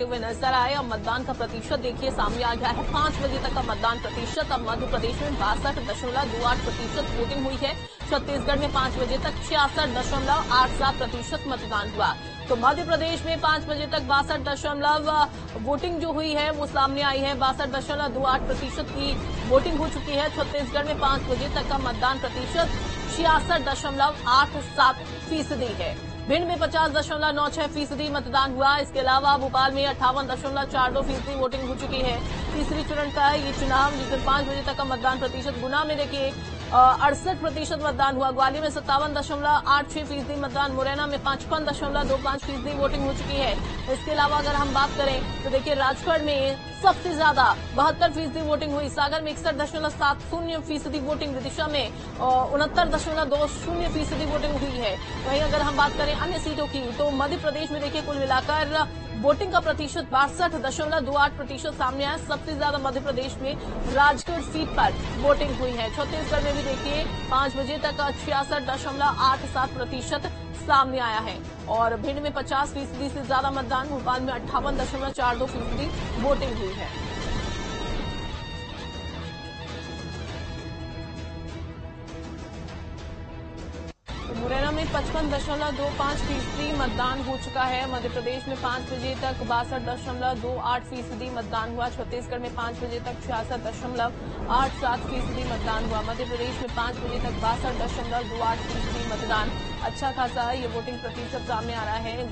हुए नजर आए। अब मतदान का प्रतिशत देखिए सामने आ गया है 5 बजे तक का मतदान प्रतिशत। अब मध्य प्रदेश में 62.28% वोटिंग हुई है। छत्तीसगढ़ में 5 बजे तक 66.87% मतदान हुआ। तो मध्य प्रदेश में 5 बजे तक 62 वोटिंग जो हुई है वो सामने आई है। 62.28% की वोटिंग हो चुकी है। छत्तीसगढ़ में 5 बजे तक का मतदान प्रतिशत 66.87% है। भिंड में 50.96% मतदान हुआ। इसके अलावा भोपाल में 58.42% वोटिंग हो चुकी है। तीसरी चरण का है ये चुनाव, जिसमें 5 बजे तक का मतदान प्रतिशत। गुना में देखिए 68% मतदान हुआ। ग्वालियर में 57.86% मतदान। मुरैना में 55.25% वोटिंग हो चुकी है। इसके अलावा अगर हम बात करें तो देखिए राजगढ़ में सबसे ज्यादा 72% वोटिंग हुई। सागर में 61.70% वोटिंग। विदिशा में 69.20% वोटिंग हुई है। वहीं अगर हम बात करें अन्य सीटों की तो मध्य प्रदेश में देखिए कुल मिलाकर वोटिंग का प्रतिशत 62.28% सामने आया। सबसे ज्यादा मध्य प्रदेश में राजगढ़ सीट पर वोटिंग हुई है। छत्तीसगढ़ में भी देखिए 5 बजे तक 66.87% सामने आया है। और भिंड में 50% से ज्यादा मतदान। भोपाल में 58.42% वोटिंग हुई है। मुरैना में 55.25% मतदान हो चुका है। मध्य प्रदेश में 5 बजे तक 62.28% मतदान हुआ। छत्तीसगढ़ में 5 बजे तक 66.87% मतदान हुआ। मध्य प्रदेश में 5 बजे तक 62.28% मतदान। अच्छा खासा ये वोटिंग प्रतिशत सामने आ रहा है।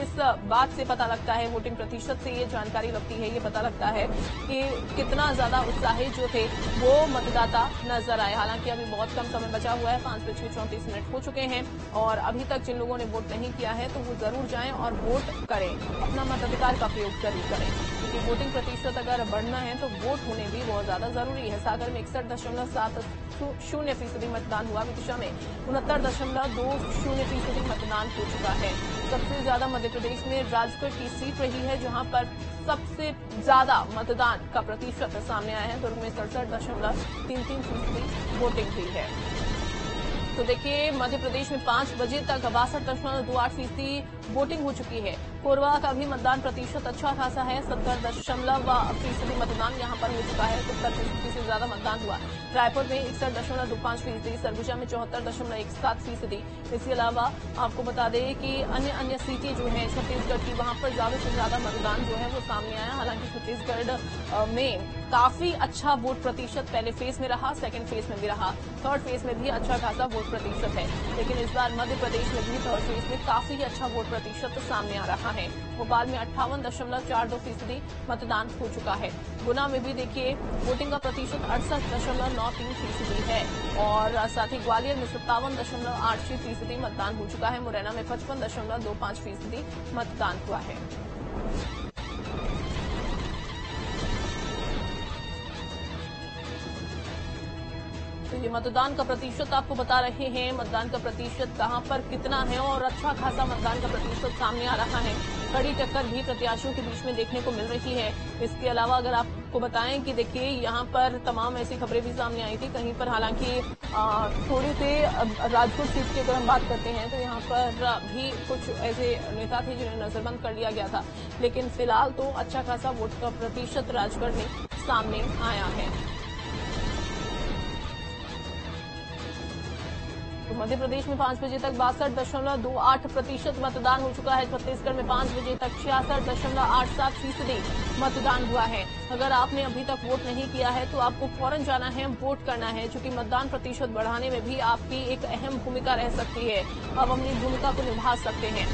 इस बात से पता लगता है, वोटिंग प्रतिशत से ये जानकारी लगती है, ये पता लगता है कि कितना ज्यादा उत्साही जो थे वो मतदाता नजर आए। हालांकि अभी बहुत कम समय बचा हुआ है, 5:34 हो चुके हैं और अभी तक जिन लोगों ने वोट नहीं किया है तो वो जरूर जाएं और वोट करें, अपना मताधिकार का प्रयोग जरूर करें, क्योंकि वोटिंग प्रतिशत अगर बढ़ना है तो वोट होने भी बहुत ज्यादा जरूरी है। सागर में 61.70% मतदान हुआ। विदिशा में 69.20% मतदान हो चुका है। सबसे ज्यादा मध्य प्रदेश में राजगढ़ की सीट रही है, जहां पर सबसे ज्यादा मतदान का प्रतिशत सामने आया है। दुर्ग में 67.33% वोटिंग हुई है। तो देखिए मध्य प्रदेश में 5 बजे तक 62.28% वोटिंग हो चुकी है। कोरबा का भी मतदान प्रतिशत अच्छा खासा है, 70% मतदान यहां पर हो चुका है। 70% से ज्यादा मतदान हुआ। रायपुर में 61.25%, सरगुजा में 74.17%। इसके अलावा आपको बता दें कि अन्य सीटें जो हैं छत्तीसगढ़ की, वहां पर ज्यादा से ज्यादा मतदान जो है वो सामने आया। हालांकि छत्तीसगढ़ में काफी अच्छा वोट प्रतिशत पहले फेज में रहा, सेकेंड फेज में भी रहा, थर्ड फेज में भी अच्छा खासा वोट प्रतिशत है। लेकिन इस बार मध्य प्रदेश में भी थर्ड फेज में काफी अच्छा वोट प्रतिशत सामने आ रहा है। भोपाल में 58.42% मतदान हो चुका है। गुना में भी देखिए वोटिंग का प्रतिशत 68.93% है और साथ ही ग्वालियर में 57.86% मतदान हो चुका है। मुरैना में 55.25% मतदान हुआ है। तो ये मतदान का प्रतिशत आपको बता रहे हैं, मतदान का प्रतिशत कहां पर कितना है और अच्छा खासा मतदान का प्रतिशत सामने आ रहा है। कड़ी टक्कर भी प्रत्याशियों के बीच में देखने को मिल रही है। इसके अलावा अगर आपको बताएं कि देखिए यहाँ पर तमाम ऐसी खबरें भी सामने आई थी। कहीं पर हालांकि थोड़ी से राजपुर सीट की अगर हम बात करते हैं तो यहाँ पर भी कुछ ऐसे नेता थे जिन्हें नजरबंद कर लिया गया था। लेकिन फिलहाल तो अच्छा खासा वोट का प्रतिशत राजगढ़ में सामने आया है। तो मध्य प्रदेश में 5 बजे तक 62.28% मतदान हो चुका है। छत्तीसगढ़ में 5 बजे तक 66.87% मतदान हुआ है। अगर आपने अभी तक वोट नहीं किया है तो आपको फौरन जाना है, वोट करना है, क्योंकि मतदान प्रतिशत बढ़ाने में भी आपकी एक अहम भूमिका रह सकती है। आप अपनी भूमिका को निभा सकते हैं।